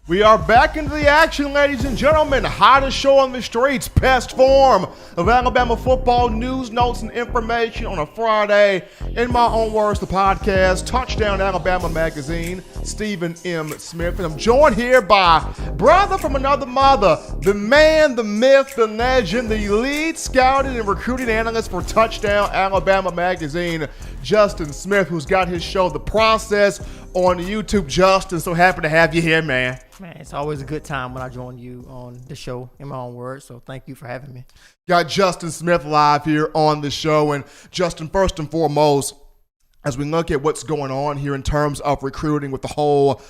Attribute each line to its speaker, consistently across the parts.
Speaker 1: We are back into the action, ladies and gentlemen. Hottest show on the streets, best form of Alabama football news, notes, and information on a Friday. In my own words, the podcast, Touchdown Alabama Magazine, Stephen M. Smith. And I'm joined here by brother from another mother, the man, the myth, the legend, the lead scouting and recruiting analyst for Touchdown Alabama Magazine, Justin Smith, who's got his show, The Process, on YouTube. Justin, so happy to have you here, man.
Speaker 2: Man, it's always a good time when I join you on the show, in my own words, so thank you for having me.
Speaker 1: Got Justin Smith live here on the show. And Justin, first and foremost, as we look at what's going on here in terms of recruiting with the whole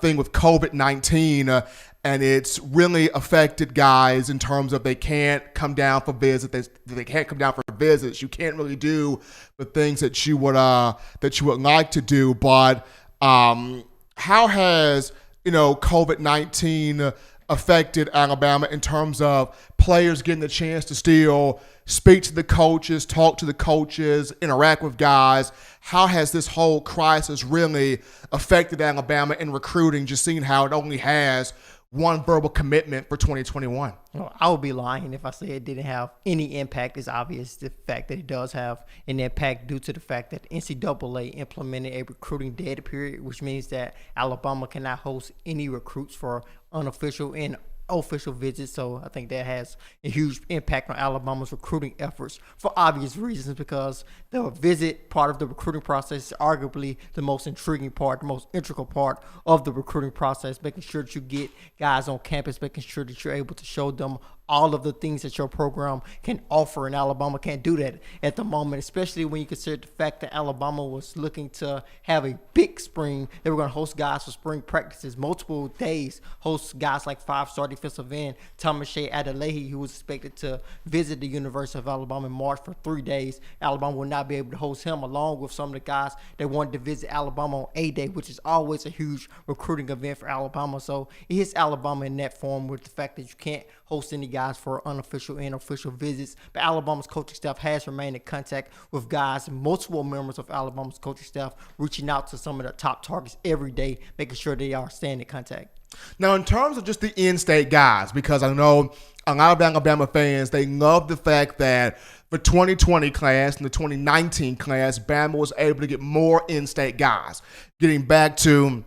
Speaker 1: thing with COVID-19, and it's really affected guys in terms of they can't come down for visits. They can't come down for visits. You can't really do the things that you would like to do. But how has COVID-19 affected Alabama in terms of players getting the chance to still speak to the coaches, talk to the coaches, interact with guys? How has this whole crisis really affected Alabama in recruiting, just seeing how it only has one verbal commitment for 2021?
Speaker 2: Well, I would be lying if I say it didn't have any impact. It's obvious the fact that it does have an impact due to the fact that NCAA implemented a recruiting dead period, which means that Alabama cannot host any recruits for unofficial and official visits. So I think that has a huge impact on Alabama's recruiting efforts for obvious reasons, because the visit part of the recruiting process is arguably the most intriguing part, the most integral part of the recruiting process, making sure that you get guys on campus, making sure that you're able to show them all of the things that your program can offer, and Alabama can't do that at the moment, especially when you consider the fact that Alabama was looking to have a big spring. They were going to host guys for spring practices, multiple days, host guys like five-star defensive end Thomas Shea Adelaide, who was expected to visit the University of Alabama in March for 3 days. Alabama will not be able to host him, along with some of the guys that wanted to visit Alabama on A-Day, which is always a huge recruiting event for Alabama. So it hits Alabama in that form with the fact that you can't host any guys for unofficial and official visits. But Alabama's coaching staff has remained in contact with guys, multiple members of Alabama's coaching staff reaching out to some of the top targets every day, making sure they are staying in contact.
Speaker 1: Now, in terms of just the in-state guys, because I know a lot of Alabama fans, they love the fact that the 2020 class and the 2019 class, Bama was able to get more in-state guys, getting back to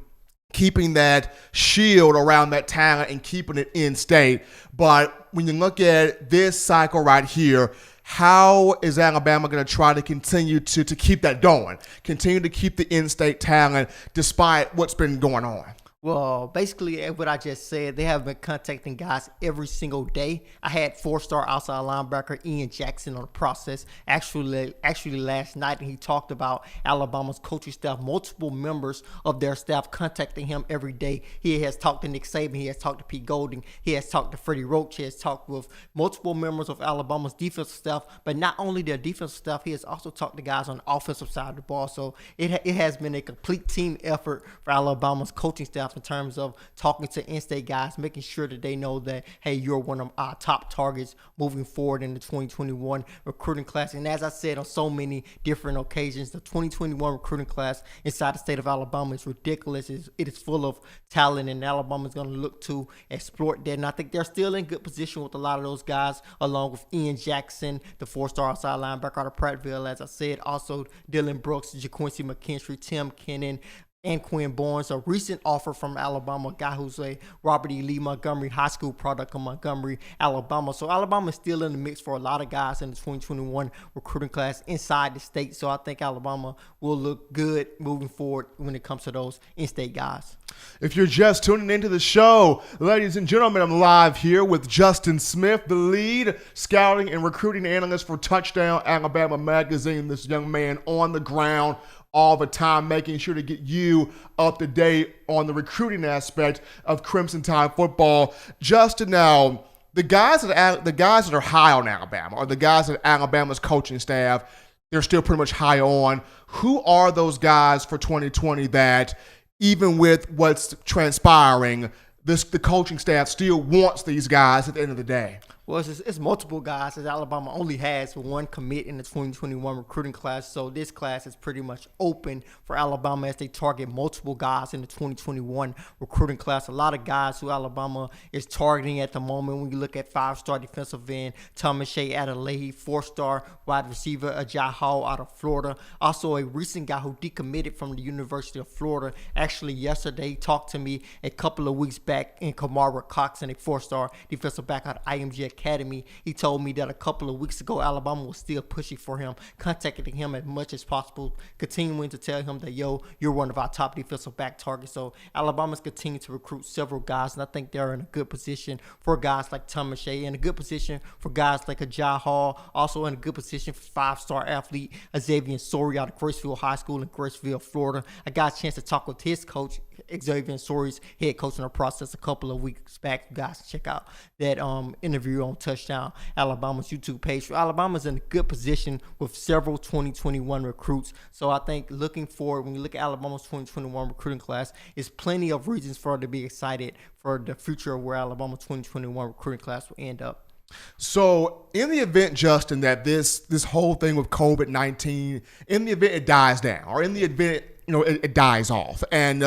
Speaker 1: keeping that shield around that talent and keeping it in-state. But when you look at this cycle right here, how is Alabama going to try to continue to keep that going, continue to keep the in-state talent despite what's been going on?
Speaker 2: Well, basically what I just said, they have been contacting guys every single day. I had four-star outside linebacker Ian Jackson on the process actually last night, and he talked about Alabama's coaching staff, multiple members of their staff contacting him every day. He has talked to Nick Saban, he has talked to Pete Golding, he has talked to Freddie Roach, he has talked with multiple members of Alabama's defensive staff, but not only their defensive staff, he has also talked to guys on the offensive side of the ball. So it has been a complete team effort for Alabama's coaching staff in terms of talking to in-state guys, making sure that they know that, hey, you're one of our top targets moving forward in the 2021 recruiting class. And as I said on so many different occasions, the 2021 recruiting class inside the state of Alabama is ridiculous. It is full of talent, and Alabama is going to look to exploit that. And I think they're still in good position with a lot of those guys, along with Ian Jackson, the four-star outside linebacker out of Prattville, as I said, also Dylan Brooks, JaQuincy McKinstry, Tim Kennan, and Quinn Barnes. A recent offer from Alabama, a guy who's a Robert E. Lee Montgomery High School product of Montgomery, Alabama. So Alabama is still in the mix for a lot of guys in the 2021 recruiting class inside the state. So I think Alabama will look good moving forward when it comes to those in-state guys.
Speaker 1: If you're just tuning into the show, ladies and gentlemen, I'm live here with Justin Smith, the lead scouting and recruiting analyst for Touchdown Alabama Magazine. This young man on the ground all the time, making sure to get you up to date on the recruiting aspect of Crimson Tide football. Justin, now the guys that are high on Alabama, or the guys that Alabama's coaching staff, they're still pretty much high on. Who are those guys for 2020 that, even with what's transpiring, the coaching staff still wants these guys at the end of the day?
Speaker 2: Well, it's multiple guys, as Alabama only has one commit in the 2021 recruiting class. So this class is pretty much open for Alabama as they target multiple guys in the 2021 recruiting class. A lot of guys who Alabama is targeting at the moment. When you look at 5-star defensive end Thomas Shea Adelaide, 4-star wide receiver Ajay Hall out of Florida. Also a recent guy who decommitted from the University of Florida. Actually, yesterday talked to me a couple of weeks back in Kamara Coxon, a 4-star defensive back out of IMG Academy. He told me that a couple of weeks ago, Alabama was still pushing for him, contacting him as much as possible, continuing to tell him that, yo, you're one of our top defensive back targets. So Alabama's continuing to recruit several guys, and I think they're in a good position for guys like Thomas Shea, in a good position for guys like Ajay Hall, also in a good position for 5-star athlete Xavier Sori out of Graceville High School in Graceville, Florida. I got a chance to talk with his coach, Xavier Sori's head coach in the process a couple of weeks back. You guys check out that interview on Touchdown Alabama's YouTube page. So Alabama's in a good position with several 2021 recruits. So I think looking forward, when you look at Alabama's 2021 recruiting class, is plenty of reasons for her to be excited for the future of where Alabama's 2021 recruiting class will end up.
Speaker 1: So in the event, Justin, that this whole thing with COVID-19, in the event it dies down, or in the event it dies off, and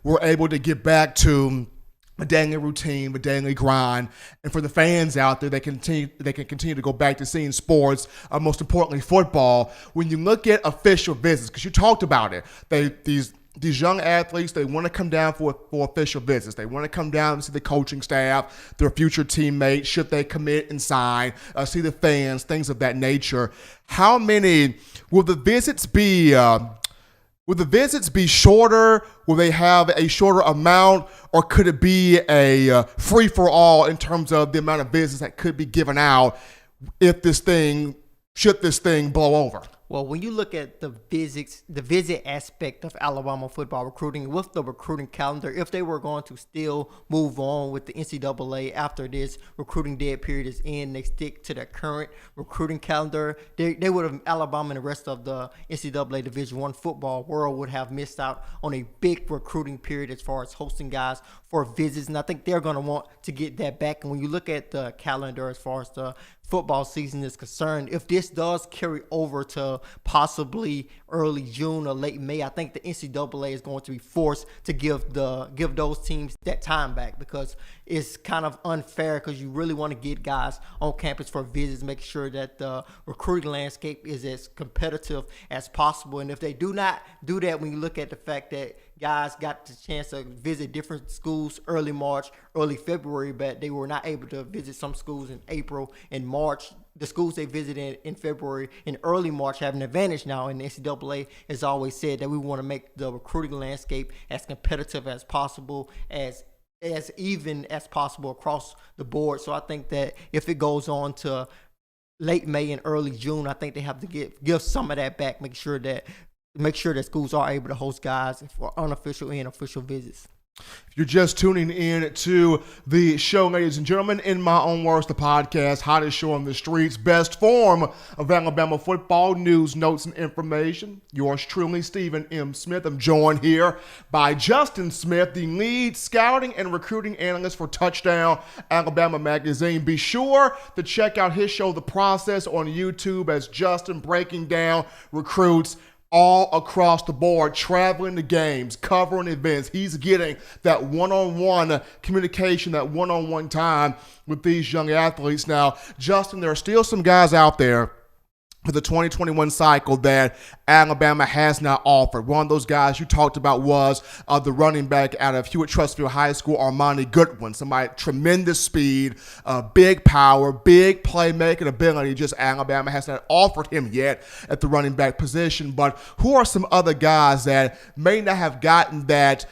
Speaker 1: we're able to get back to a daily routine, a daily grind, and for the fans out there, they can continue to go back to seeing sports, most importantly football. When you look at official visits, because you talked about it, these young athletes, they want to come down for official visits. They want to come down and see the coaching staff, their future teammates, should they commit and sign, see the fans, things of that nature. How many will the visits be? Will the visits be shorter? Will they have a shorter amount? Or could it be a free-for-all in terms of the amount of visits that could be given out should this thing blow over?
Speaker 2: Well, when you look at the visit aspect of Alabama football recruiting with the recruiting calendar, if they were going to still move on with the NCAA after this recruiting dead period is in, they stick to their current recruiting calendar, they would have, Alabama and the rest of the NCAA Division I football world would have missed out on a big recruiting period as far as hosting guys for visits, and I think they're going to want to get that back. And when you look at the calendar as far as the football season is concerned, if this does carry over to possibly early June or late May, I think the NCAA is going to be forced to give those teams that time back, because it's kind of unfair, because you really want to get guys on campus for visits, make sure that the recruiting landscape is as competitive as possible. And if they do not do that, when you look at the fact that guys got the chance to visit different schools early March, early February, but they were not able to visit some schools in April and March. The schools they visited in February and early March have an advantage now, and the NCAA has always said that we want to make the recruiting landscape as competitive as possible, as even as possible across the board. So I think that if it goes on to late May and early June, I think they have to give some of that back, make sure that schools are able to host guys for unofficial and official visits.
Speaker 1: If you're just tuning in to the show, ladies and gentlemen, in my own words, the podcast, hottest show on the streets, best form of Alabama football news, notes, and information. Yours truly, Stephen M. Smith. I'm joined here by Justin Smith, the lead scouting and recruiting analyst for Touchdown Alabama magazine. Be sure to check out his show, The Process, on YouTube, as Justin breaking down recruits all across the board, traveling to games, covering events. He's getting that one-on-one communication, that one-on-one time with these young athletes. Now, Justin, there are still some guys out there for the 2021 cycle that Alabama has not offered. One of those guys you talked about was the running back out of Hewitt-Trussville High School, Armani Goodwin. Somebody tremendous speed, big power, big playmaking ability. Just Alabama has not offered him yet at the running back position. But who are some other guys that may not have gotten that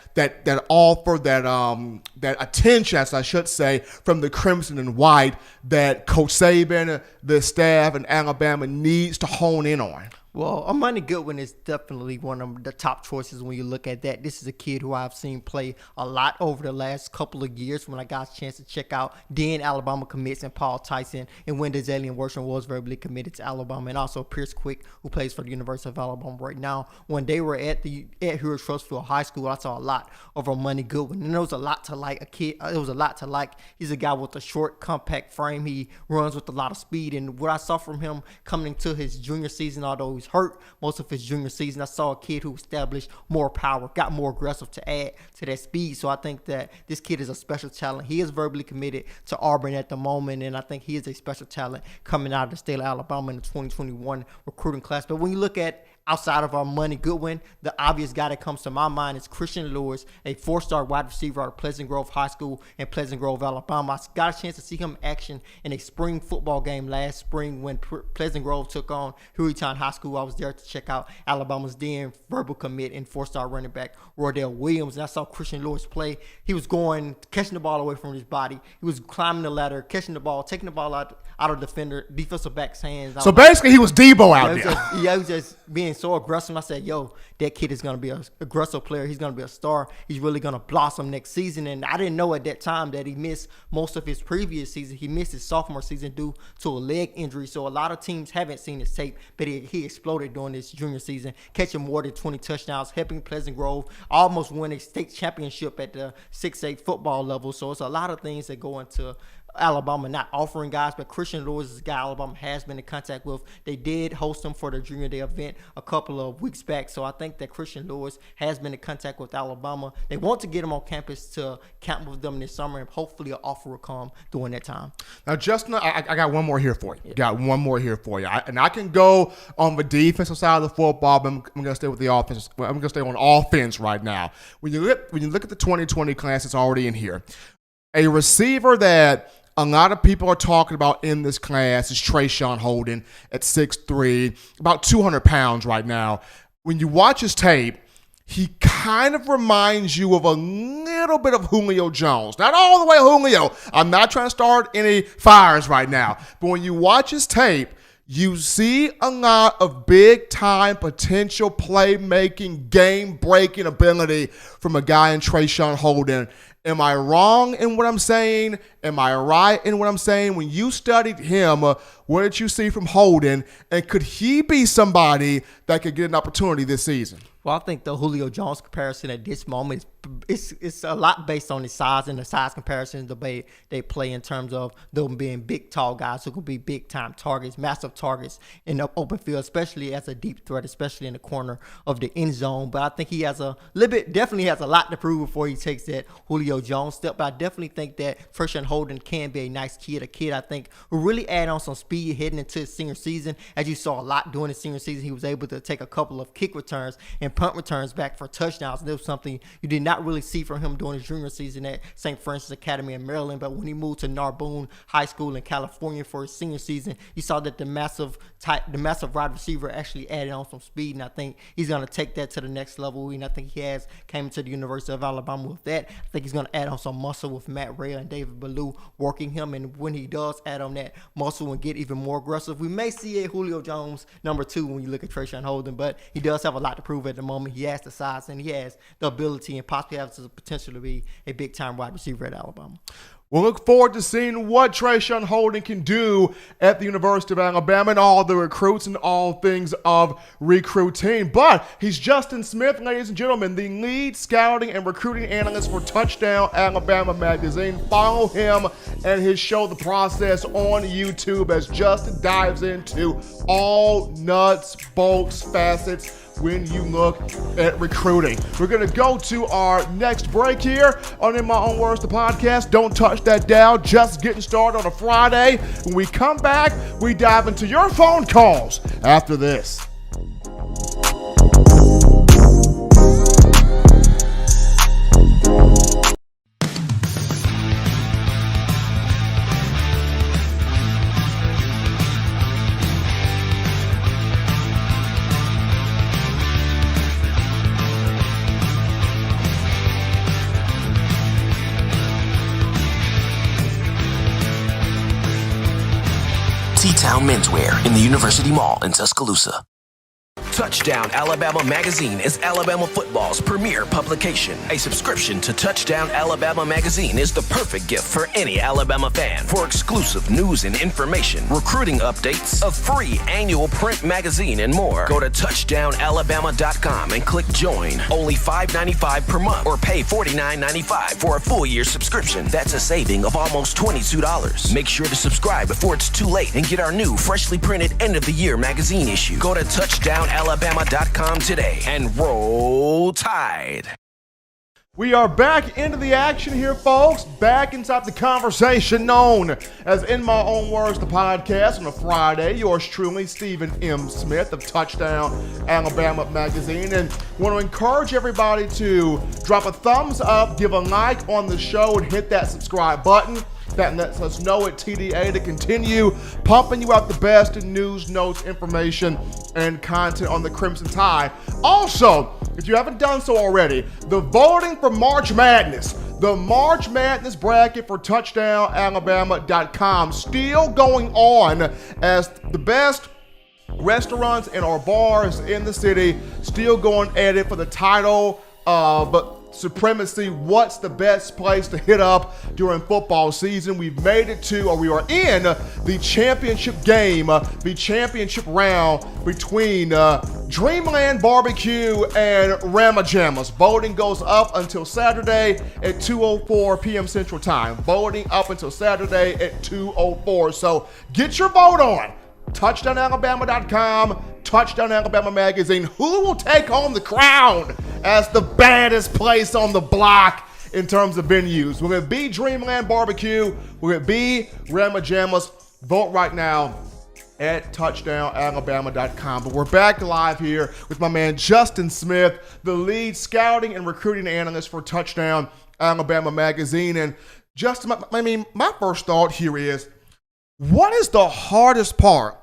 Speaker 1: offer, that attention, as I should say, from the Crimson and White that Coach Saban, the staff, and Alabama needs to hone in on?
Speaker 2: Well, Amani Goodwin is definitely one of the top choices when you look at that. This is a kid who I've seen play a lot over the last couple of years when I got a chance to check out then Alabama commits and Paul Tyson and when Desalian Worsham was verbally committed to Alabama, and also Pierce Quick, who plays for the University of Alabama right now. When they were at Hewitt-Trussville High School, I saw a lot of Amani Goodwin, and there was a lot to like. It was a lot to like. He's a guy with a short, compact frame. He runs with a lot of speed, and what I saw from him coming into his junior season, although he's hurt most of his junior season, I saw a kid who established more power, got more aggressive to add to that speed. So I think that this kid is a special talent. He is verbally committed to Auburn at the moment, and I think he is a special talent coming out of the state of Alabama in the 2021 recruiting class. But when you look at outside of Amani Goodwin, the obvious guy that comes to my mind is Christian Lewis, a 4-star wide receiver out of Pleasant Grove High School in Pleasant Grove, Alabama. I got a chance to see him in action in a spring football game last spring when Pleasant Grove took on Hueytown High School. I was there to check out Alabama's then verbal commit and 4-star running back Roydell Williams, and I saw Christian Lewis play. He was catching the ball away from his body. He was climbing the ladder, catching the ball, taking the ball out of defensive back's hands.
Speaker 1: So basically, he was Debo out there.
Speaker 2: He was just being so aggressive. I said, yo, that kid is going to be an aggressive player. He's going to be a star. He's really going to blossom next season. And I didn't know at that time that he missed most of his previous season. He missed his sophomore season due to a leg injury. So a lot of teams haven't seen his tape, but he exploded during his junior season, catching more than 20 touchdowns, helping Pleasant Grove almost win a state championship at the 6A football level. So it's a lot of things that go into Alabama not offering guys, but Christian Lewis is a guy Alabama has been in contact with. They did host him for the Junior Day event a couple of weeks back, so I think that Christian Lewis has been in contact with Alabama. They want to get him on campus to camp with them this summer, and hopefully an offer will come during that time.
Speaker 1: Now, Justin, I got one more here for you. I can go on the defensive side of the football, but I'm going to stay with the offense. I'm going to stay on offense right now. When you look at the 2020 class that's already in here, a receiver that a lot of people are talking about in this class is Trayshawn Holden at 6'3", about 200 pounds right now. When you watch his tape, he kind of reminds you of a little bit of Julio Jones. Not all the way Julio. I'm not trying to start any fires right now. But when you watch his tape, you see a lot of big-time potential playmaking, game-breaking ability from a guy in Trayshawn Holden. Am I wrong in what I'm saying? Am I right in what I'm saying? When you studied him, what did you see from Holden? And could he be somebody that could get an opportunity this season?
Speaker 2: Well, I think the Julio Jones comparison at this moment it's a lot based on his size and the size comparisons the way they play in terms of them being big, tall guys who can be big-time targets, massive targets in the open field, especially as a deep threat, especially in the corner of the end zone. But I think he has definitely has a lot to prove before he takes that Julio Jones step. But I definitely think that Trayshawn Holden can be a nice kid, a kid I think will really add on some speed heading into his senior season. As you saw a lot during his senior season, he was able to take a couple of kick returns and punt returns back for touchdowns. And that was something you did not really see from him during his junior season at St. Francis Academy in Maryland. But when he moved to Narbonne High School in California for his senior season, you saw that the massive wide receiver actually added on some speed, and I think he's going to take that to the next level. And I think he has came to the University of Alabama with that. I think he's going to add on some muscle with Matt Ray and David Ballou working him, and when he does add on that muscle and get even more aggressive, we may see a Julio Jones number 2 when you look at Trayshawn Holden. But he does have a lot to prove at the moment. He has the size and he has the ability and possibly has the potential to be a big-time wide receiver at Alabama.
Speaker 1: We'll look forward to seeing what Trayshawn Holden can do at the University of Alabama and all the recruits and all things of recruiting. But he's Justin Smith, ladies and gentlemen, the lead scouting and recruiting analyst for Touchdown Alabama magazine. Follow him and his show, The Process, on YouTube as Justin dives into all nuts, bolts, facets when you look at recruiting. We're going to go to our next break here on In My Own Words, the podcast. Don't touch that dial. Just getting started on a Friday. When we come back, we dive into your phone calls after this.
Speaker 3: T-Town Menswear in the University Mall in Tuscaloosa. Touchdown Alabama Magazine is Alabama football's premier publication. A subscription to Touchdown Alabama Magazine is the perfect gift for any Alabama fan. For exclusive news and information, recruiting updates, a free annual print magazine, and more, go to touchdownalabama.com and click join. Only $5.95 per month or pay $49.95 for a full year subscription. That's a saving of almost $22. Make sure to subscribe before it's too late and get our new freshly printed end of the year magazine issue. Go to touchdownalabama.com today and roll Tide.
Speaker 1: We are back into the action here, folks. Back inside the conversation known as In My Own Words, the podcast on a Friday. Yours truly, Stephen M. Smith of Touchdown Alabama Magazine. And want to encourage everybody to drop a thumbs up, give a like on the show, and hit that subscribe button. That lets us know at TDA to continue pumping you out the best in news, notes, information, and content on the Crimson Tide. Also, if you haven't done so already, the voting for March Madness, the March Madness bracket for touchdownalabama.com, still going on as the best restaurants and our bars in the city still going at it for the title of supremacy. What's the best place to hit up during football season? We've made it to, or we are in the championship game, the championship round between Dreamland Barbecue and Ramajamas. Voting goes up until Saturday at 2:04 p.m. Central Time. Voting up until Saturday at 2:04. So get your vote on. TouchdownAlabama.com, Touchdown Alabama Magazine. Who will take home the crown as the baddest place on the block in terms of venues? Will it be Dreamland Barbecue? Will it be Ramajamas? Vote right now at touchdownalabama.com. But we're back live here with my man Justin Smith, the lead scouting and recruiting analyst for Touchdown Alabama Magazine. And Justin, my first thought here is, what is the hardest part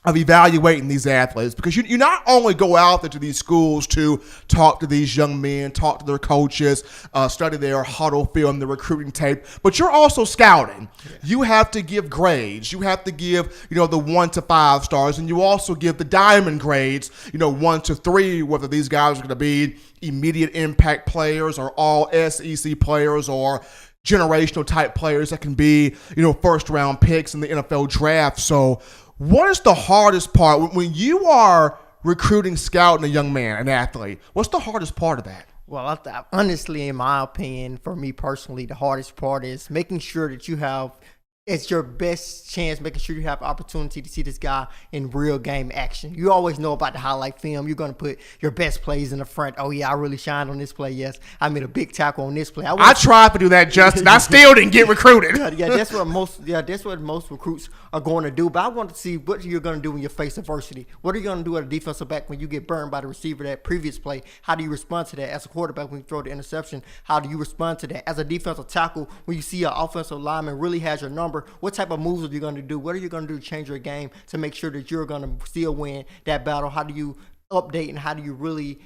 Speaker 1: of evaluating these athletes? Because you not only go out there to these schools to talk to these young men, talk to their coaches, study their huddle film, the recruiting tape, but you're also scouting. You have to give grades. You have to give, the 1 to 5 stars, and you also give the diamond grades, 1 to 3, whether these guys are going to be immediate impact players or all SEC players or generational type players that can be, first round picks in the NFL draft. So what is the hardest part when you are recruiting, scouting a young man, an athlete? What's the hardest part of that?
Speaker 2: Well, honestly, in my opinion, for me personally, the hardest part is making sure that you have, it's your best chance, making sure you have opportunity to see this guy in real game action. You always know about the highlight film. You're going to put your best plays in the front. Oh, yeah, I really shined on this play. Yes, I made a big tackle on this play.
Speaker 1: I tried to do that, Justin. I still didn't get recruited.
Speaker 2: That's what most recruits are going to do. But I want to see what you're going to do when you face adversity. What are you going to do at a defensive back when you get burned by the receiver that previous play? How do you respond to that? As a quarterback, when you throw the interception, how do you respond to that? As a defensive tackle, when you see an offensive lineman really has your number, what type of moves are you going to do? What are you going to do to change your game to make sure that you're going to still win that battle? How do you update, and how do you really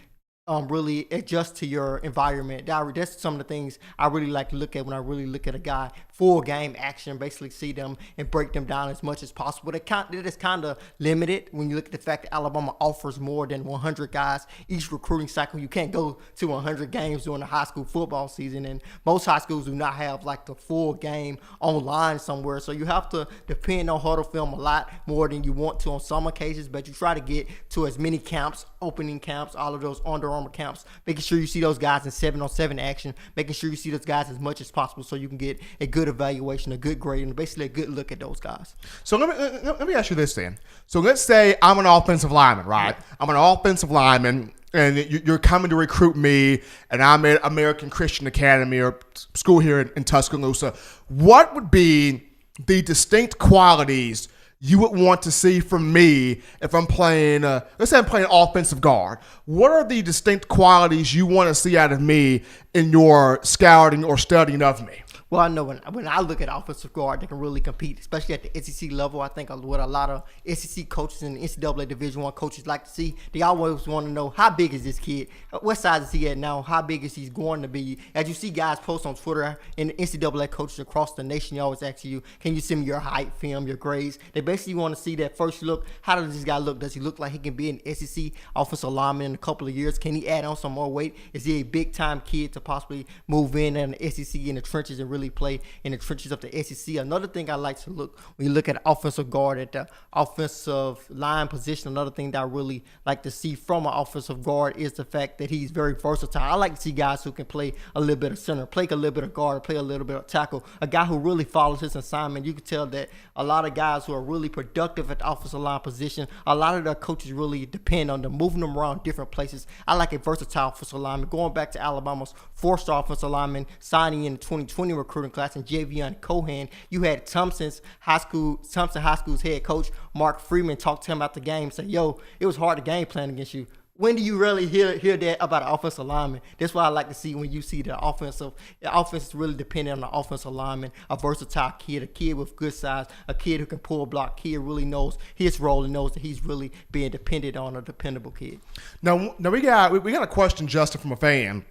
Speaker 2: adjust to your environment? That's some of the things I really like to look at when I really look at a guy full game action, basically see them and break them down as much as possible. It is kind of limited when you look at the fact that Alabama offers more than 100 guys each recruiting cycle. You can't go to 100 games during the high school football season, and most high schools do not have like the full game online somewhere. So you have to depend on huddle film a lot more than you want to on some occasions, but you try to get to as many camps, opening camps, all of those Under Armour camps, making sure you see those guys in 7-on-7 action, making sure you see those guys as much as possible so you can get a good evaluation, a good grade, and basically a good look at those guys.
Speaker 1: So let me ask you this then. So let's say I'm an offensive lineman, right? I'm an offensive lineman, and you're coming to recruit me, and I'm at American Christian Academy or school here in Tuscaloosa. What would be the distinct qualities you would want to see from me if I'm playing, let's say I'm playing offensive guard? What are the distinct qualities you want to see out of me in your scouting or studying of me?
Speaker 2: Well, I know when I look at offensive guard, they can really compete, especially at the SEC level. I think what a lot of SEC coaches and NCAA Division I coaches like to see, they always want to know, how big is this kid? What size is he at now? How big is he going to be? As you see guys post on Twitter and NCAA coaches across the nation, they always ask you, can you send me your height, film, your grades? They basically want to see that first look. How does this guy look? Does he look like he can be an SEC offensive lineman in a couple of years? Can he add on some more weight? Is he a big-time kid to possibly move in the SEC in the trenches and really play in the trenches of the SEC? Another thing I like to look, when you look at offensive guard at the offensive line position, another thing that I really like to see from an offensive guard is the fact that he's very versatile. I like to see guys who can play a little bit of center, play a little bit of guard, play a little bit of tackle, a guy who really follows his assignment. You can tell that a lot of guys who are really productive at the offensive line position, a lot of their coaches really depend on them, moving them around different places. I like a versatile offensive lineman. Going back to Alabama's four-star offensive lineman signing in the 2020 recruiting class in Javion Cohen, you had Thompson High School's head coach Mark Freeman talk to him after the game and say, yo, it was hard to game plan against you. When do you really hear that about an offensive lineman? That's what I like to see when you see the offense is really dependent on the offensive lineman, a versatile kid, a kid with good size, a kid who can pull a block, kid really knows his role and knows that he's really being dependent on, a dependable kid.
Speaker 1: Now we got a question, Justin, from a fan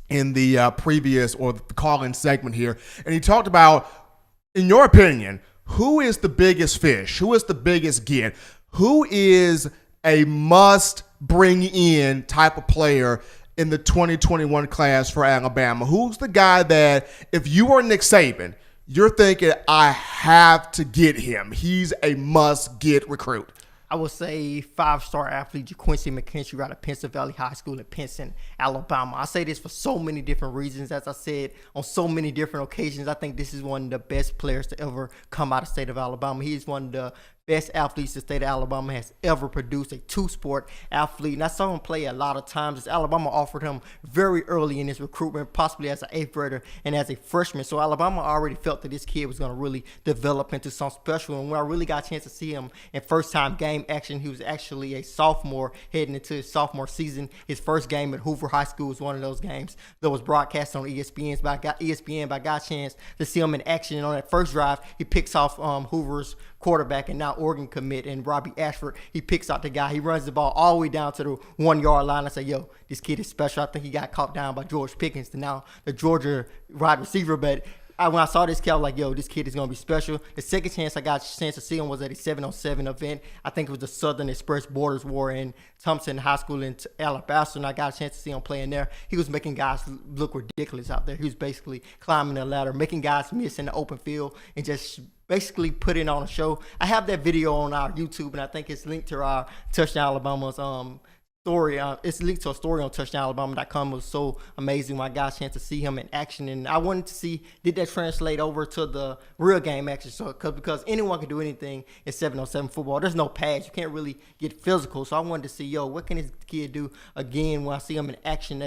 Speaker 1: in the previous or the call-in segment here, and he talked about, in your opinion, who is the biggest fish? Who is the biggest get? Who is a must bring in type of player in the 2021 class for Alabama? Who's the guy that, if you are Nick Saban, you're thinking, I have to get him? He's a must-get recruit.
Speaker 2: I would say five-star athlete JaQuincy McKinstry out of Pinson Valley High School in Pinson, Alabama. I say this for so many different reasons. As I said, on so many different occasions, I think this is one of the best players to ever come out of the state of Alabama. He's one of the best athletes the state of Alabama has ever produced, a two-sport athlete. And I saw him play a lot of times as Alabama offered him very early in his recruitment, possibly as an 8th grader and as a freshman. So Alabama already felt that this kid was going to really develop into something special. And when I really got a chance to see him in first-time game action, he was actually a sophomore heading into his sophomore season. His first game at Hoover High School was one of those games that was broadcast on ESPN. But I got a chance to see him in action. And on that first drive, he picks off Hoover's quarterback and now Oregon commit and Robbie Ashford. He picks out the guy. He runs the ball all the way down to the 1-yard line. I say, yo, this kid is special. I think he got caught down by George Pickens, and now the Georgia wide receiver. But when I saw this kid, I was like, yo, this kid is going to be special. The second chance I got a chance to see him was at a 7-on-7 event. I think it was the Southern Express Borders War in Thompson High School in Alabama, and I got a chance to see him playing there. He was making guys look ridiculous out there. He was basically climbing the ladder, making guys miss in the open field, and just basically putting on a show. I have that video on our YouTube, and I think it's linked to our Touchdown Alabama's story. It's linked to a story on touchdowналabama.com. It was so amazing when I got a chance to see him in action, and I wanted to see, did that translate over to the real game action? So because anyone can do anything in 7-on-7 football. There's no pads. You can't really get physical. So I wanted to see, yo, what can this kid do again when I see him in action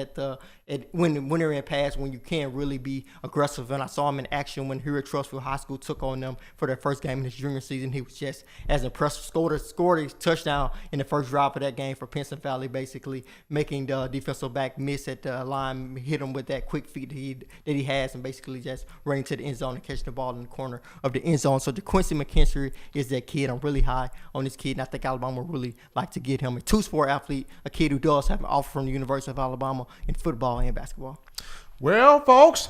Speaker 2: when they're in pads, when you can't really be aggressive. And I saw him in action when here at Trussville High School took on them for their first game in his junior season. He was just as impressive. Scored a touchdown in the first drive of that game for Pinson Valley, basically making the defensive back miss at the line, hit him with that quick feet that he has, and basically just running to the end zone and catching the ball in the corner of the end zone. So JaQuincy McKinstry is that kid. I'm really high on this kid, and I think Alabama would really like to get him. A two-sport athlete, a kid who does have an offer from the University of Alabama in football and basketball.
Speaker 1: Well, folks,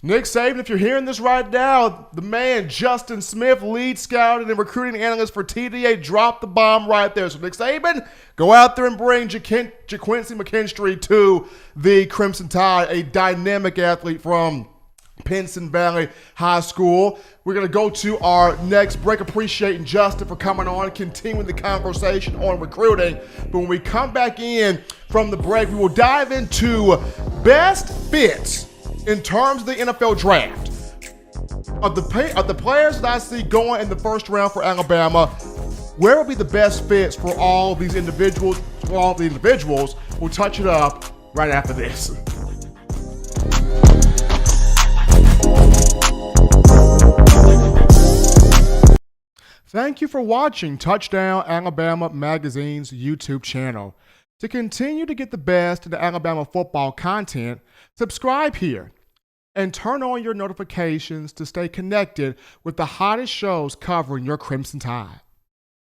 Speaker 1: Nick Saban, if you're hearing this right now, the man Justin Smith, lead scouting and recruiting analyst for TDA, dropped the bomb right there. So Nick Saban, go out there and bring JaQuincy McKinstry to the Crimson Tide, a dynamic athlete from Pinson Valley High School. We're going to go to our next break. Appreciating Justin for coming on, continuing the conversation on recruiting. But when we come back in from the break, we will dive into best fits in terms of the NFL draft. Of the players that I see going in the first round for Alabama, where will be the best fits for all these individuals? We'll touch it up right after this. Thank you for watching Touchdown Alabama Magazine's YouTube channel. To continue to get the best in the Alabama football content, subscribe here. and turn on your notifications to stay connected with the hottest shows covering your Crimson Tide.